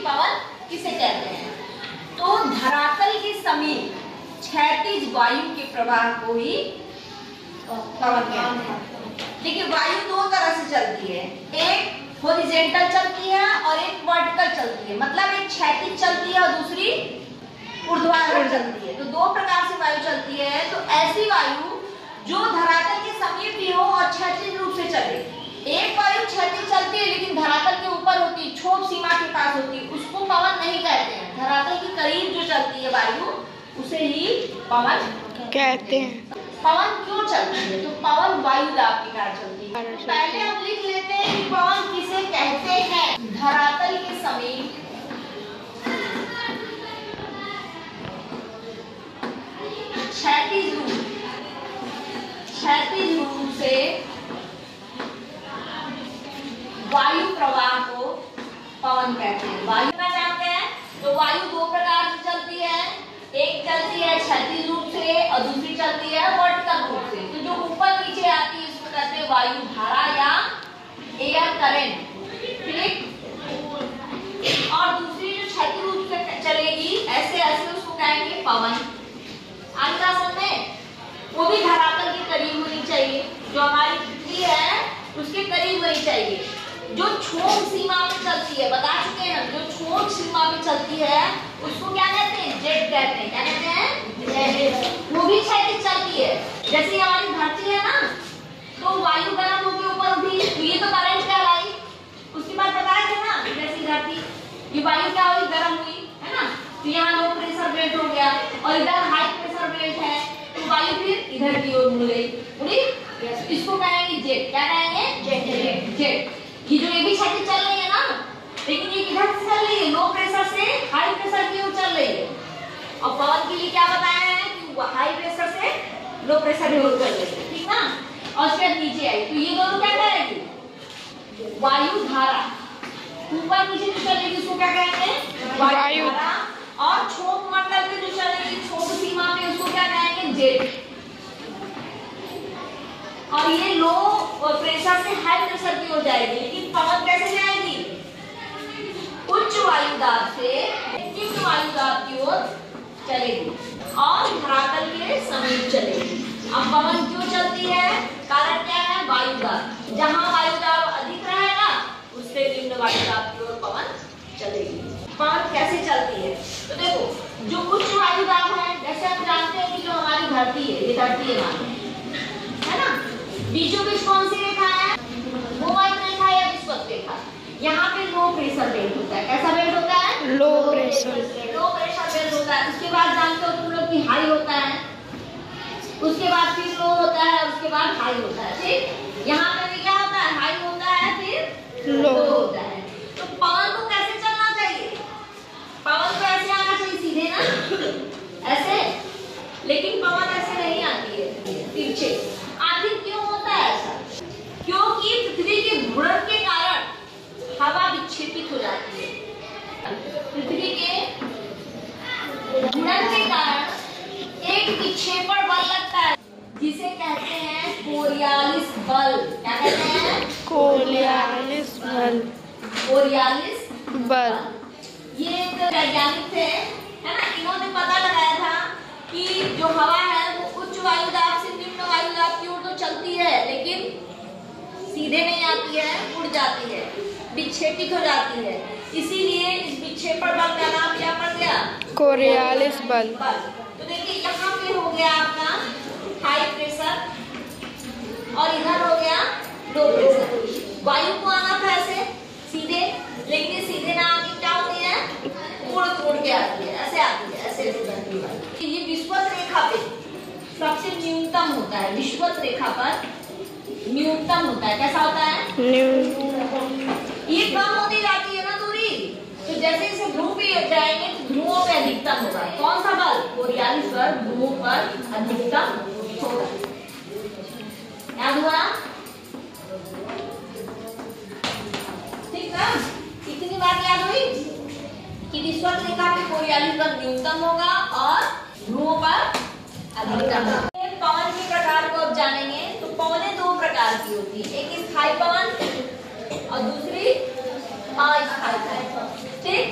पवन किसे कहते हैं? तो धरातल के समीप क्षैतिज वायु के प्रवाह को ही पवन कहते हैं। देखिए वायु दो तरह से चलती है, एक हॉरिजॉन्टल चलती है और एक वर्टिकल चलती है। मतलब एक क्षैतिज चलती है और दूसरी ऊर्ध्वाधर चलती है। तो दो प्रकार से वायु चलती है। तो ऐसी वायु जो धरातल के समीप भी हो और क्षैतिज रूप से चले। एक वायु क्षैतिज चलती है लेकिन धरातल के ऊपर होती है, क्षोभ सीमा के पास होती है, उसको पवन नहीं कहते हैं। धरातल के करीब जो चलती है वायु उसे ही पवन कहते हैं। पवन क्यों चलती है? तो पवन वायु दाब के कारण चलती है। पहले हम लिख लेते हैं कि पवन किसे कहते हैं। धरातल के समीप क्षैतिज रूप से वायु प्रवाह को पवन कहते हैं। वायु का जानते हैं तो वायु दो प्रकार से चलती है, एक चलती है क्षैतिज रूप से और दूसरी चलती है वर्टिकल रूप से। तो जो ऊपर नीचे आती है इसको कहते हैं वायु धारा या एयर करंट, ठीक। और दूसरी जो क्षैतिज रूप से चलेगी ऐसे ऐसे उसको कहेंगे पवन। आगे में वो भी धरातल के करीब होनी चाहिए, जो हमारी पृथ्वी है उसके करीब होनी चाहिए। जो क्षोभ सीमा में चलती है, बता चुके हैं हम, जो क्षोभ सीमा में चलती है उसको क्या कहते हैं? जेट कहते हैं। क्या कहते हैं? वो भी क्षैतिज चलती है। जैसे हमारी धरती है ना, तो वायु गर्म होकर ऊपर उठी तो ये तो करंट कहलाई। उसके बाद बताया थे ना, जैसी धरती ये वायु क्या हुई? गर्म हुई, है ना। तो यहाँ लो प्रेशर बेल्ट हो गया और इधर हाई प्रेशर बेल्ट है, तो वायु फिर इधर की ओर मुड़ गई, उड़ी। इसको कहेंगे जेट। क्या कहेंगे? जेट। ये भी क्षैतिज चल रही है ना, लेकिन ये किधर से चल रही है? लो प्रेशर से हाई प्रेशर की ओर चल रही है। और पवन के लिए क्या बताया है कि वो हाई प्रेशर से लो प्रेशर की ओर चल रही है, ठीक ना। और उसके बाद नीचे आई तो ये दोनों क्या कहेंगे? वायु धारा। ऊपर नीचे जो चलेगी उसको क्या कहते हैं? वायु धारा। और क्षोभ मंडल में जो चलेगी, क्षोभ सीमा में, उसको क्या कहेंगे? जेट। और ये लो प्रेशर से हाई प्रेशर की ओर जाएगी, लेकिन पवन कैसे जाएगी? उच्च वायु दाब से निम्न वायु दाब की ओर चलेगी और धरातल के समीप चलेगी। अब पवन क्यों चलती है? कारण क्या है? वायु दाब। जहां वायु दाब अधिक रहेगा उससे निम्न वायु दाब की ओर पवन चलेगी। पवन कैसे चलती है? तो देखो जो उच्च वायु दाब है, जैसे हम जानते हैं कि जो हमारी धरती है, ये धरती है ना, बीचों बीच कौन सी रेखा है? भूमध्य रेखा या विषुवत रेखा। यहाँ पे लो प्रेशर बेल्ट होता है। कैसा बेल्ट होता है? लो प्रेशर बेल्ट होता है। उसके बाद जानते हो तुम लोग कि हाई होता है, उसके बाद फिर लो होता है, उसके बाद हाई होता है, ठीक। यहाँ पे भी क्या होता है? हाई होता है फिर लो होता है। तो पवन को कैसे चलना चाहिए? पवन को ऐसे आना चाहिए सीधे ना, ऐसे। लेकिन पवन ऐसे नहीं आती है, तिरछे। आखिर क्यों होता है ऐसा? क्योंकि पृथ्वी के घूर्णन के कारण हवा विक्षेपित हो जाती है। पृथ्वी के घूर्णन के कारण एक विक्षेपण बल लगता है जिसे कहते हैं कोरियालिस बल। क्या कहते हैं? कोरियालिस बल। कोरियालिस बल। ये एक वैज्ञानिक थे, है ना, इन्होंने पता लगाया था कि जो हवा है वो उच्च वायु दाब से निम्न वायु दाब की ओर तो चलती है, लेकिन सीधे नहीं आती है, उड़ जाती है, विक्षेपित हो जाती है। इसीलिए इस विक्षेपण बल का नाम क्या पड़ गया? कोरियालिस बल। तो देखिए यहाँ पे हो गया आपका हाई प्रेशर और इधर हो गया लो प्रेशर। वायु को आना था ऐसे सीधे, लेकिन सीधे ना आके क्या होती है? उड़ के आती है, ऐसे आती है, ऐसे ये विषुवत रेखा पे सबसे न्यूनतम होता है। विषुवत रेखा पर न्यूनतम होता है। कैसा होता है? ये कम होती जाती है ना दूरी, तो जैसे जैसे ध्रुव पे जाएंगे तो ध्रुवों पे अधिकतम होगा। कौन सा बल? कोरियालिस बल ध्रुवों पर अधिकतम होगा। याद हुआ? ठीक है, इतनी बात याद हुई कि विषुवत रेखा पे कोरियालिस बल न्यूनतम होगा और ध्रुवों पर अधिकतम होगा। पवन के प्रकार को अब जानेंगे। तो पवनें दो प्रकार की होती है, एक स्थायी पवन और दूसरी अस्थायी पवन, ठीक।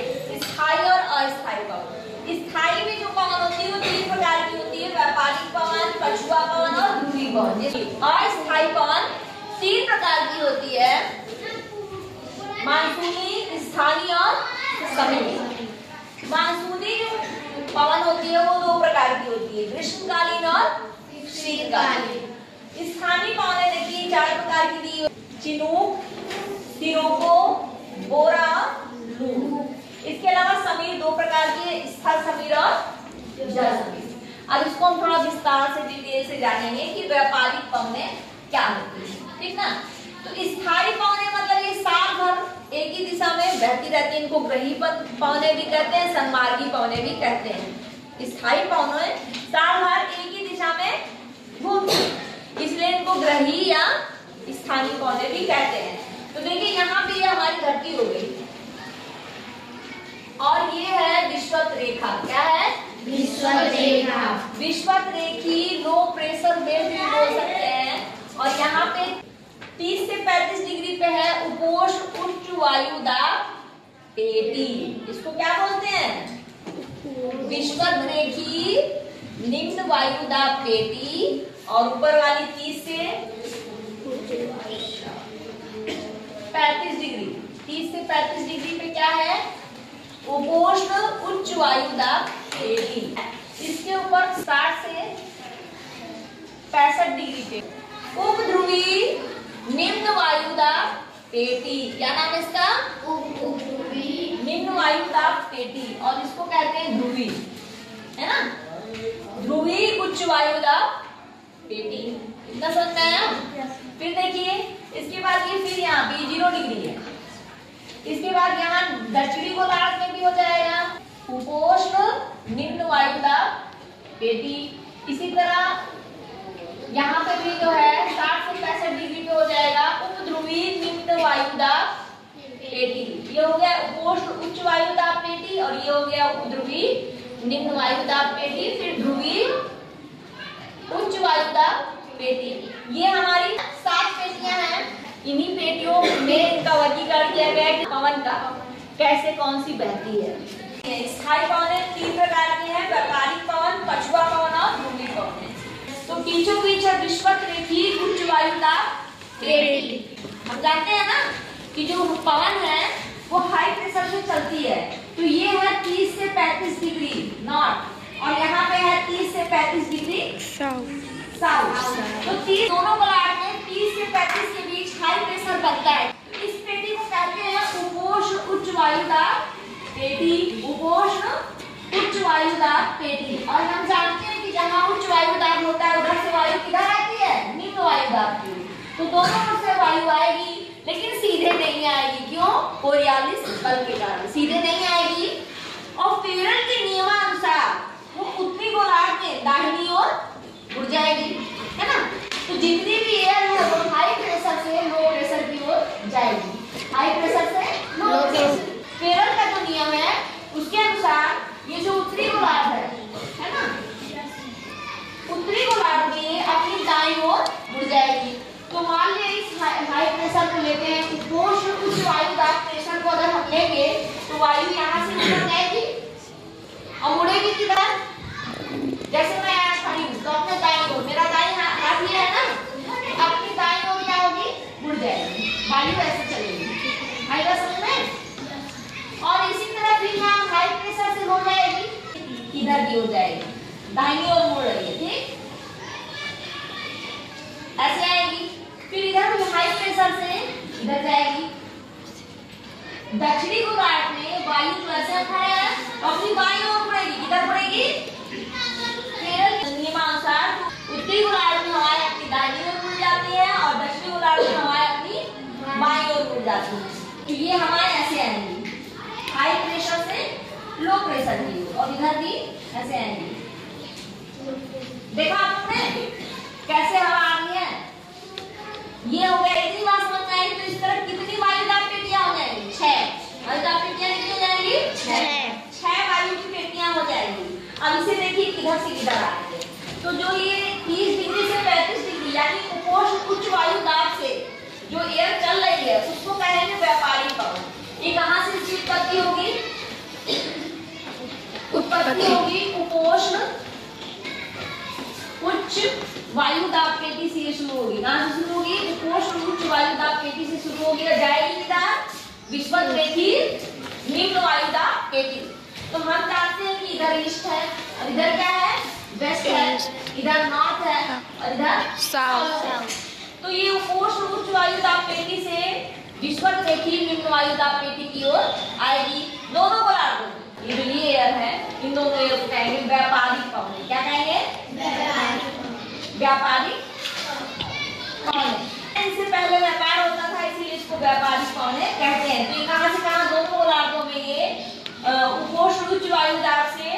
अस्थायी पवन 3 प्रकार की होती है, मानसूनी, स्थानीय और समीप। मानसूनी जो पवन होती है वो 2 प्रकार की होती है, ग्रीष्मकालीन और शीतकालीन। स्थानीय पवन देखिए 4 प्रकार की दी, चिनूक, सिरोको, बोरा, लू। इसके अलावा समीर 2 प्रकार के, स्थल समीर और जल समीर। अब इसको हम थोड़ा विस्तार से डिटेल से जानेंगे कि व्यापारिक पवनें क्या होती है, ठीक ना। तो स्थायी पवनें मतलब ये साल भर एक ही दिशा में बहती रहती है, इनको ग्रही पवनें भी कहते हैं, सन्मार्गी पवनें भी कहते हैं। स्थायी पवनें साल भर एक ही दिशा में घूमती है, इसलिए इनको ग्रही या स्थानीय पवनें भी कहते हैं। तो देखिए यहाँ पे ये हमारी धरती हो गई और ये है विषुवत रेखा। क्या है? विषुवत रेखा। विषुवत रेखी लो प्रेशर वेव भी बोल सकते हैं। और यहाँ पे 30 से 35 डिग्री पे है उपोष्ण उच्च वायु दाब पेटी। इसको क्या बोलते हैं? विषुवत रेखी निम्न वायु दाब पेटी। और ऊपर वाली 30 से 35 डिग्री, 30 से 35 डिग्री पे क्या है? उपोष्ण उच्च वायु दाब पेटी। इसके ऊपर 60 से 65 डिग्री पे उपध्रुवी निम्न वायु दाब पेटी। क्या नाम है इसका? उपध्रुवी निम्न वायु दाब पेटी। और इसको कहते हैं ध्रुवी, है ना, ध्रुवी उच्च वायु दाब पेटी। इतना समझ में आया? फिर देखिए इसके बाद ये फिर यहाँ पे 0 डिग्री है। इसके बाद यहाँ दक्षिणी गोलार्ध में भी हो जाएगा उपोष्ण निम्न वायु दाब पेटी। इसी तरह यहाँ पे भी जो है 60 से 65 डिग्री पे हो जाएगा उपध्रुवी निम्न वायु दाब पेटी। ये हो गया उपोष्ण उच्च वायु दाब पेटी और ये हो गया उपध्रुवी निम्न वायु दाब पेटी। फिर ध्रुवी उच्च वायु दाब पेटी। ये हमारी 7 पेटियां हैं। इन्हीं पेटियों में इनका वर्गीकरण किया गया है कि पवन का कैसे कौन सी बहती है। स्थायी पवनें 3 प्रकार की हैं, व्यापारिक पवन, पछुआ पवन और ध्रुवी पवन। तो बीचों बीच है विषुवत रेखी उच्च वायु दाब पेटी। हम जानते हैं ना कि जो पवन है वो हाई प्रेशर से चलती है। तो ये है 30 से 35 डिग्री नॉर्थ और यहाँ पे है 30 से 35 डिग्री साउथ। तो 30 दोनों गोलार्ध में 30 से 35 के बीच हाई प्रेशर बनता है। तो इस पेटी को कहते हैं उपोष्ण उच्च वायु दाब पेटी। उपोष्ण उच्च वायु दाब पेटी। और हम जानते हैं कि जहाँ उच्च वायु दाब होता है उधर से वायु किधर आती है? निम्न वायु दाब की। तो दोनों ओर से वायु आएगी लेकिन सीधे नहीं आएगी। क्यों? कोरियालिस बल के कारण सीधे नहीं आएगी। और फेरल के नियमानुसार वो उत्तरी गोलार्ध में दाहिनी ओर उड़ जाएगी, है ना। तो जितनी भी एयर है वो हाई प्रेशर से लो प्रेशर की ओर जाएगी। हाई प्रेशर से लो प्रेशर। केरल का जो नियम है उसके अनुसार ये जो उत्तरी गोलार्ध है ना, उत्तरी गोलार्ध में अपनी दाईं ओर मुड़ जाएगी। तो मान लिया इस हाई प्रेशर को लेते हैं, उपोष्ण उच्च वायु दाब प्रेशर को अगर हम लेंगे तो वायु यहाँ से निकल जाएगी और मुड़ेगी किधर? जैसे मैं खड़ी हूँ तो अपने दाईं ओर, मेरा दाईं हाथ ये है ना, अपनी दाईं ओर क्या होगी? मुड़ जाएगी, वायु ऐसे चलेगी। आएगा समझ में? और इसी तरह फिर यहाँ हाई प्रेशर से हो जाएगी, इधर की हो जाएगी, दाहिनी ओर मुड़ रही है, ठीक ऐसे आएगी। फिर इधर हाई प्रेशर से इधर जाएगी। दक्षिणी गोलार्ध में वायु जो ऐसे है अपनी बाईं ओर मुड़ेगी, किधर मुड़ेगी? केरल नियमानुसार उत्तरी गोलार्ध में हवाएं अपनी दाहिनी ओर मुड़ जाती है और दक्षिणी गोलार्ध में हवाएं अपनी बाईं ओर मुड़ जाती है। तो ये हवाएं ऐसे आएंगी, हाई प्रेशर से लो प्रेशर की ओर, और इधर भी ऐसे आएंगी। देखा आपने कैसे हवा आ रही है? ये हो गया। इतनी बात समझ में आई। तो इस तरह कितनी वायु दाब पेटियां हो जाएंगी? 6 वायु दाब पेटियां कितनी हो जाएंगी? 6 वायु की पेटियां हो जाएंगी। अब इसे देखिए किधर से किधर आ रही है। तो जो ये 30 डिग्री से 35 डिग्री यानी उपोष्ण उच्च वायु दाब से जो एयर चल रही है उसको कहेंगे व्यापारिक पवन। ये कहाँ से इसकी उत्पत्ति होगी? उत्पत्ति होगी उपोष्ण उच्च उच्च वायु दाब पेटी से शुरू होगी। कहां से शुरू होगी? उपोष्ण उच्च वायु दाब पेटी से शुरू होगी और जाएगी किधर? विषुवत-रेखी निम्न वायु दाब पेटी। तो हम जानते हैं कि इधर ईस्ट है और इधर क्या है? वेस्ट है, इधर नॉर्थ है और इधर साउथ। तो ये उपोष्ण उच्च वायु दाब पेटी से विषुवत-रेखी निम्न वायु दाब पेटी की ओर आएगी। दोनों गोलार्धों में ये जो ये एयर है, इन दोनों एयर को कहेंगे व्यापारिक पवने। क्या कहेंगे? व्यापारिक पवने। इससे पहले व्यापार होता था, इसीलिए इसको व्यापारिक पवने कहते हैं। तो ये कहां से कहां? दोनों गोलार्धों में ये उपोष्ण उच्च वायु दाब से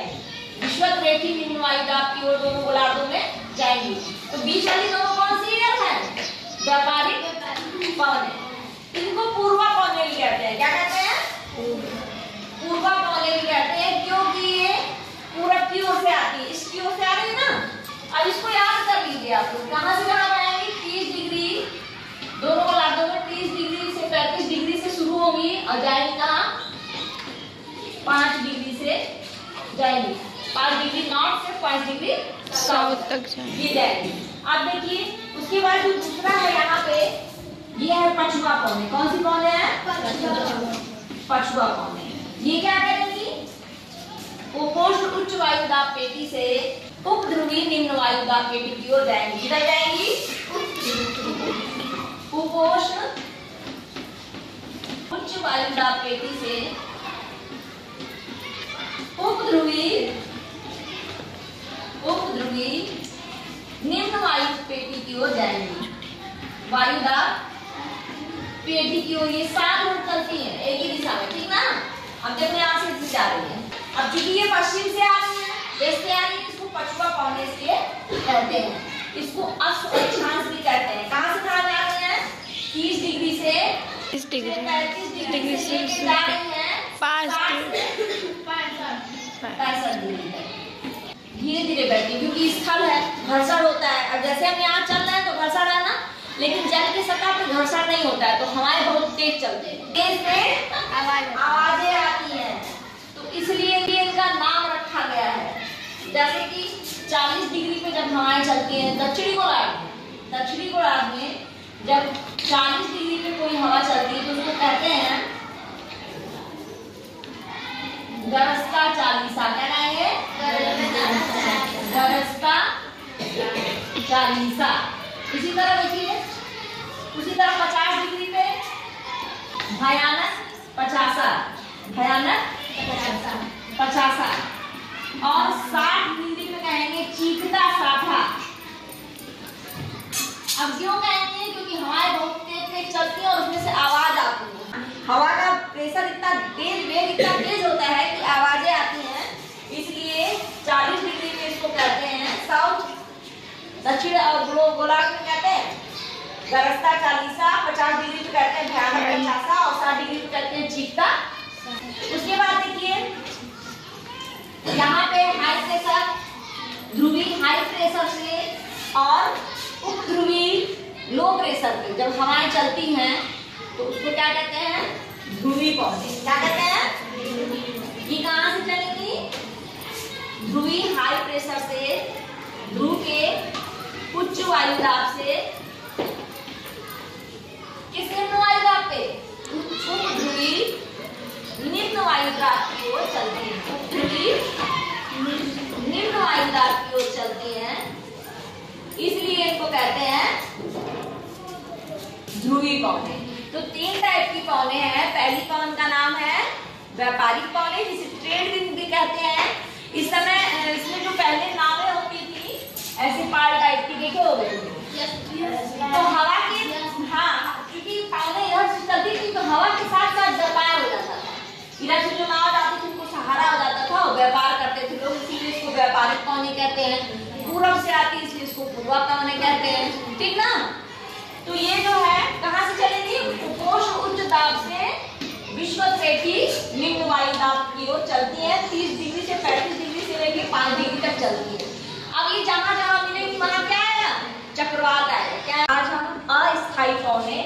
विषुवत-रेखी निम्न वायु दाब की ओर दोनों गोलार्धों में जाएंगी। तो बीच वाली दोनों कौन सी एयर है? व्यापारिक पवने। इनको पूर्वा पवने भी कहते हैं। क्या कहते हैं? पूर्वा पवने भी कहते हैं, क्योंकि ये पूरब की ओर से आती है, इसकी ओर से आ रही है ना। अब इसको याद कर लीजिए आप लोग, कहां से कहां जाएंगी? 30 डिग्री, दोनों गोलार्धों में 30 डिग्री से 35 डिग्री से शुरू होगी और जाएंगी कहां? 5 डिग्री से जाएंगी। 5 डिग्री नॉर्थ से 5 डिग्री साउथ तक जाएंगी। अब देखिए उसके बाद जो दूसरा है यहाँ पे, ये है पछुआ पवने। कौन सी पवने है? पछुआ पवने। ये क्या करेंगी? उपोष्ण उच्च वायु दाब पेटी से उपध्रुवी निम्न वायु दाब पेटी की ओर जाएंगी। किधर जाएंगी? उपोष्ण उच्च वायु दाब पेटी से उपध्रुवी निम्न वायु पेटी की ओर जाएंगी। वायु दाब पेटी की ओर ये साथ में चलती है एक ही दिशा में, ठीक ना? अब देखो यहाँ से जा रही है। अब क्योंकि ये पश्चिम से आ रही है, वेस्ट से आ रही है, इसको पछुआ पवने इसलिए कहते हैं। इसको अश्व अक्षांश भी कहते हैं। कहाँ से कहाँ जा रही है? 30 डिग्री से 35 डिग्री से जा रही है 65 डिग्री तक। धीरे धीरे बैठती, क्योंकि स्थल है, घर्षण होता है। अब जैसे हम यहाँ चल रहे हैं तो घर्षण है ना, लेकिन जल की सतह पर घर्षण नहीं होता है, तो हवाएं बहुत तेज चलते हैं, तेज में आवाजें आती हैं, तो इसलिए इनका नाम रखा गया है। जैसे कि 40 डिग्री पे जब हवाएं चलती हैं दक्षिणी गोलार्ध में जब 40 डिग्री पे कोई हवा चलती है तो उसको कहते हैं गरजता चालीसा। क्या कहेंगे? गरजता चालीसा। इसी तरह देखिए, उसी तरह 50 डिग्री पे भयानक पचासा और 60 डिग्री पे कहेंगे चीखता साठा। अब क्यों कहेंगे? क्योंकि हवाएं बहुत तेज चलती है और उसमें से आवाज आती है। हवा का प्रेशर इतना तेज होता है कि आवाजें आती हैं, इसलिए 40 डिग्री पे इसको कहते हैं साउथ, दक्षिण और गोलार्ध में कहते हैं गरजता चालीसा, 50 डिग्री पे कहते हैं भयानक पचासा और 60 डिग्री पे कहते हैं चीखता। उसके बाद देखिए यहाँ पे हाई प्रेशर, ध्रुवी हाई प्रेशर से और उपध्रुवी लो प्रेशर पे जब हवाएं चलती हैं तो उसको क्या कहते हैं? ध्रुवी पवने। क्या कहते हैं? ये कहां से चलेंगी? ध्रुवी हाई प्रेशर से, ध्रुव के उच्च वायु दाब से किस निम्न वायु दाब पे? उपध्रुवी निम्न वायु दाब की ओर चलती है। उपध्रुवी निम्न वायु दाब की ओर चलती है, इसलिए इनको कहते हैं ध्रुवी पवने। तो 3 टाइप की पवने हैं। पहली पवन का नाम है व्यापारिक पवने, जिसे ट्रेड विंड भी कहते हैं। इस समय इसमें जो पहले नावें होती थी ऐसे पाल टाइप की, देखे हो गए तो हवा की, हाँ, क्योंकि पवने इधर से चलती थी तो हवा के साथ साथ व्यापार हो जाता था। इधर से जो नाव जाती थी उनको सहारा हो जाता था और व्यापार करते थे लोग, इसीलिए इसको व्यापारिक पवने कहते हैं। पूरब से आती है इसलिए इसको पूर्वा पवने कहते हैं, ठीक ना? तो ये जो है कहां से चलेगी? उपोष्ण उच्च दाब से विषुवत-रेखी निम्न वायु दाब की ओर चलती है। 30 डिग्री से 35 डिग्री से लेकर 5 डिग्री तक चलती है। अब ये जहां जहां मिलेगी वहां क्या आएगा? चक्रवात आएगा। क्या? आज हम अस्थायी पवने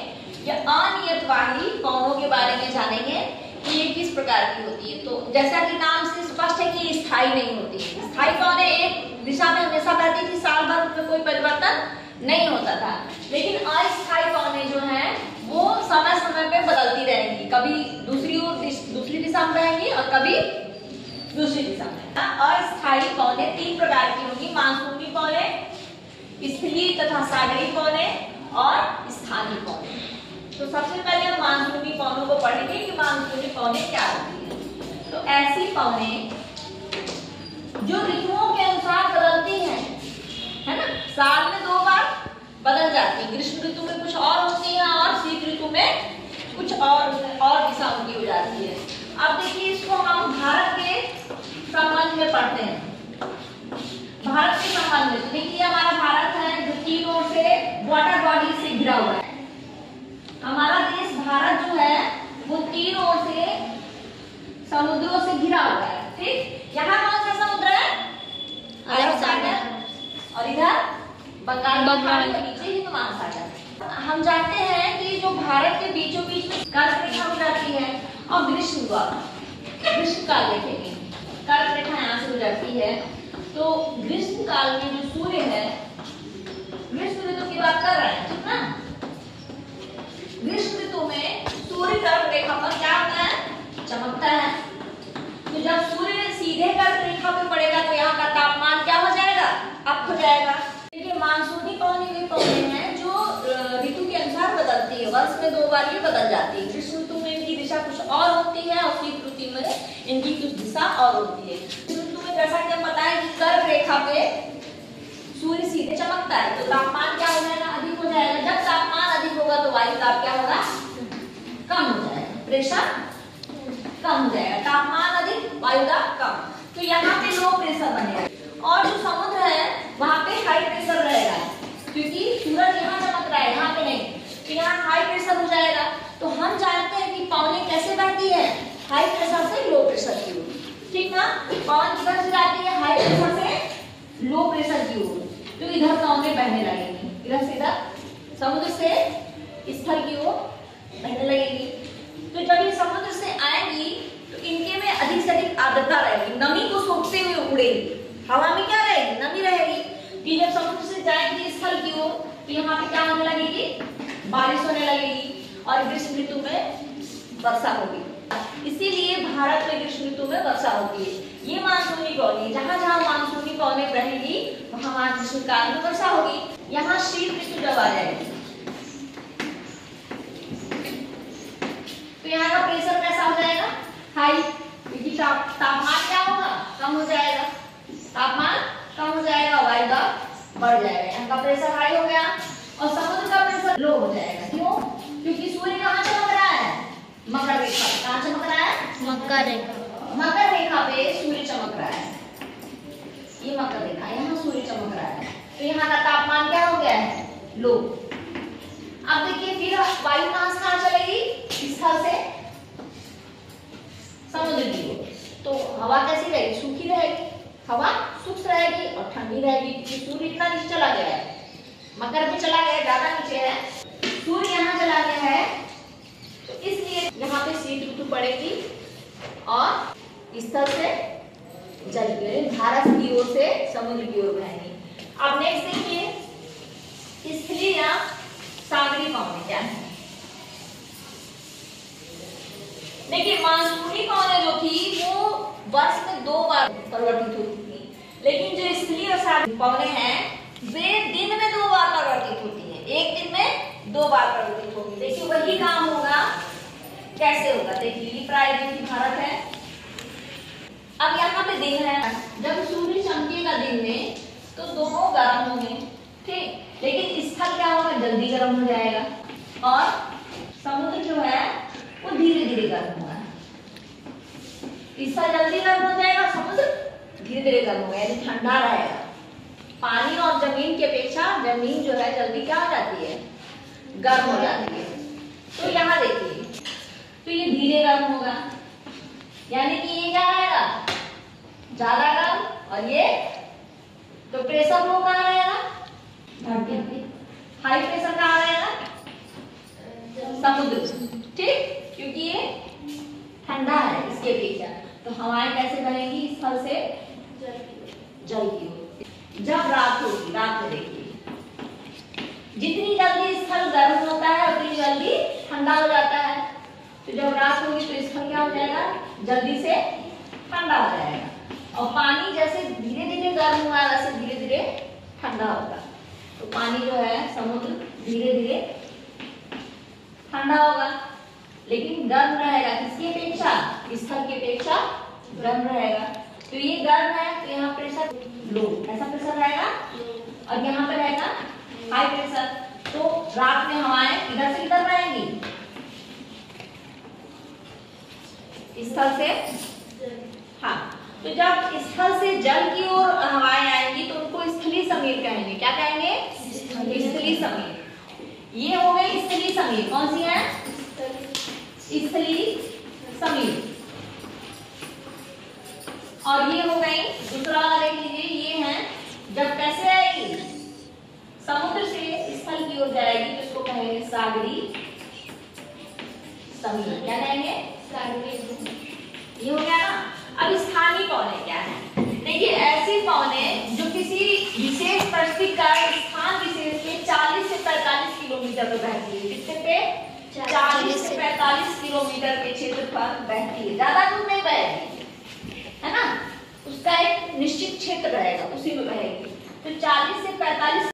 या अनियतवाही पवनों के बारे में जानेंगे कि ये किस प्रकार की होती है। तो जैसा कि नाम से स्पष्ट है कि स्थायी नहीं होती है। स्थायी पवनें एक दिशा में हमेशा बहती थी, साल भर में कोई परिवर्तन नहीं होता था। लेकिन अस्थायी पवनें जो हैं वो समय समय पे बदलती रहेंगी, कभी दूसरी दिशा में बहेंगी और कभी दूसरी दिशा में। अस्थायी पवनें तीन प्रकार की होंगी, मानसूनी पवनें, स्थलीय तथा सागरीय पवनें और स्थानीय पवनें। तो सबसे पहले हम मानसूनी पवनों को पढ़ेंगे कि मानसूनी पवनें क्या होती है। तो ऐसी पवनें जो ऋतुओं के अनुसार बदलती हैं, है ना, साल में 2 बार बदल जाती है। ग्रीष्म ऋतु में कुछ और होती है और शीत ऋतु में कुछ और दिशा उनकी हो जाती है। अब देखिए, इसको हम भारत के संबंध में पढ़ते हैं। भारत के संबंध में देखिए, हमारा भारत है जो 3 ओर से वाटर बॉडी से घिरा हुआ है। हमारा देश भारत जो है वो 3 ओर से समुद्रों से घिरा हुआ है। ठीक, यहाँ कौन सा समुद्र है? अरब सागर, और इधर बंगाल की खाड़ी और नीचे हिंद महासागर। हम जानते हैं कि जो भारत के बीचों बीच में कर्क रेखा हो जाती है और ग्रीष्म काल देखेंगे, कर्क रेखा यहाँ से हो जाती है। तो ग्रीष्म काल में जो सूर्य है, ग्रीष्म ऋतु की बात कर रहे हैं, ठीक ना? ग्रीष्म ऋतु में सूर्य कर्क रेखा पर क्या होता है? चमकता है। तो जब सूर्य सीधे कर्क रेखा पे पड़ेगा तो यहाँ का तापमान क्या हो जाएगा? अप हो जाएगा। देखिए, मानसूनी पवनें वे पवनें हैं जो ऋतु के अनुसार बदलती है, वर्ष में 2 बार ये बदल जाती है। ग्रीष्म ऋतु में इनकी दिशा कुछ और होती है और शीत ऋतु में इनकी कुछ दिशा और होती है। ऋतु में जैसा कि हम बताएं कि कर्क रेखा पे सूर्य सीधे चमकता है तो तापमान क्या हो जाएगा? अधिक हो जाएगा। जब तापमान अधिक होगा तो वायु दाब क्या होगा? कम हो जाएगा, प्रेशर कम हो जाएगा। तापमान अधिक, वायु दाब कम, तो यहाँ पे लो प्रेशर बनेगा। और जो समुद्र है वहां पे हाई प्रेशर रहेगा, क्योंकि सूरज यहाँ चमक रहा है, यहाँ पे नहीं, तो यहाँ हाई प्रेशर हो जाएगा। तो हम जानते हैं कि पवनें कैसे बढ़ती है? हाई प्रेशर से लो प्रेशर की ओर, ठीक ना? पवन किधर से जाती है? हाई प्रेशर से लो प्रेशर की ओर। तो इधर पवनें बहने लगेंगी, इधर से इधर, समुद्र से स्थल की ओर बहने लगेगी। तो जब ये समुद्र से आएगी तो इनके में अधिक से अधिक आर्द्रता रहेगी, नमी को सोखते हुए उड़ेगी। हवा में क्या रहेगी? नमी रहेगी। कि जब समुद्र से जाएगी स्थल की ओर तो यहाँ पे क्या होने लगेगी? बारिश होने लगेगी और ग्रीष्म ऋतु में वर्षा होगी। इसीलिए भारत में ग्रीष्म ऋतु में वर्षा होती है। ये मानसूनी पवनें, जहाँ जहाँ मानसूनी पवनें रहेंगी वहाँ ग्रीष्म काल में वर्षा होगी। यहाँ शीत ऋतु जब आ जाएगी तो यहाँ का प्रेशर कैसा हो जाएगा? हाई, क्योंकि तापमान क्या होगा? कम हो जाएगा। तापमान कम हो जाएगा, वायु दाब बढ़ जाएगा। यहाँ का प्रेशर हाई हो गया और समुद्र का प्रेशर लो हो जाएगा। क्यों? क्योंकि सूर्य कहाँ चमक रहा है? मकर रेखा। कहाँ चमक रहा है? मकर रेखा। मकर रेखा पे सूर्य चमक रहा है। ये मकर रेखा, यहाँ सूर्य चमक रहा है, तो यहाँ का तापमान क्या हो गया है? लो। अब देखिए, फिर वायु कहाँ से कहाँ चलेगी? स्थल से समुद्र की ओर। तो हवा कैसी रहेगी? सूखी रहेगी, हवा शुष्क रहेगी और ठंडी रहेगी, क्योंकि सूर्य इतना नीचे चला गया है, मकर में चला गया, ज्यादा नीचे है, सूर्य यहाँ चला गया है, तो इसलिए यहाँ पे शीत ऋतु पड़ेगी और स्थल से जल की, भारत की ओर से समुद्र की ओर बहेगी। अब नेक्स्ट देखिए, स्थलीय या सागरीय पवनें क्या है? देखिए, मानसूनी पवनें जो थी वो वर्ष में 2 बार परिवर्तित होती थी, लेकिन जो स्थलीय और सागरीय पवनें हैं वे दिन में 2 बार परिवर्तित होती हैं। एक दिन में 2 बार परिवर्तित होगी। देखिए, वही काम होगा, कैसे होगा? देखिए, प्रायद्वीपीय भारत है। अब यहाँ पे दिन है, जब सूर्य चमकेगा दिन में तो दोनों गर्म होंगे, ठीक, लेकिन स्थल क्या होगा? जल्दी गर्म हो जाएगा और समुद्र जो है वो धीरे धीरे गर्म होगा। स्थल जल्दी गर्म हो जाएगा, समुद्र धीरे धीरे गर्म होगा, यानी ठंडा रहेगा। पानी और जमीन की अपेक्षा जमीन जो है जल्दी क्या हो जाती है? गर्म हो जाती है। तो यहाँ देखिए, तो ये धीरे गर्म होगा, यानी कि ये क्या रहेगा? ज्यादा गर्म, और ये तो प्रेशर लो कहाँ रहेगा? धरती पे। हाई प्रेशर कहाँ रहेगा? समुद्र, ठीक, क्योंकि ये ठंडा है इसके अपेक्षा, तो हवाएं कैसे बहेंगी? स्थल से जल की ओर। जब रात होगी, रात में देखिए जितनी जल्दी स्थल गर्म होता है उतनी जल्दी ठंडा हो जाता है। तो जब रात होगी तो स्थल क्या हो जाएगा? जल्दी से ठंडा हो जाएगा। और पानी जैसे धीरे धीरे गर्म हुआ है वैसे धीरे धीरे ठंडा होगा। तो पानी जो है समुद्र धीरे धीरे ठंडा होगा, लेकिन गर्म रहेगा। किसकी अपेक्षा? स्थल की अपेक्षा गर्म रहेगा। तो ये गर्म है तो यहाँ प्रेशर लो, ऐसा प्रेशर रहेगा, और यहाँ पे रहेगा हाई प्रेशर। तो रात में हवाएं इधर से इधर रहेंगी, स्थल से। हाँ, तो जब स्थल से जल की ओर हवाएं आएंगी तो उनको स्थलीय समीर कहेंगे। क्या कहेंगे? स्थलीय समीर। ये हो गई स्थलीय समीर। कौन सी है? स्थलीय समीर। और ये हो गई दूसरा वाला, देख लीजिए। ये है जब कैसे आएगी? समुद्र से स्थल की ओर जाएगी तो इसको कहेंगे सागरी समीर। क्या कहेंगे? सागरी। ये हो गया ना। अब स्थानीय पवनें क्या है? देखिए ऐसी पवनें जो किसी विशेष परिस्थिति का स्थान विशेष के 40 से 45 किलोमीटर पर बहती है। कितने पे? 40 से 45 किलोमीटर के क्षेत्र पर बहती है। ज्यादा दूर नहीं बहेगी, है ना। उसका एक निश्चित क्षेत्र रहेगा, उसी में बहेगी। तो 40 से 45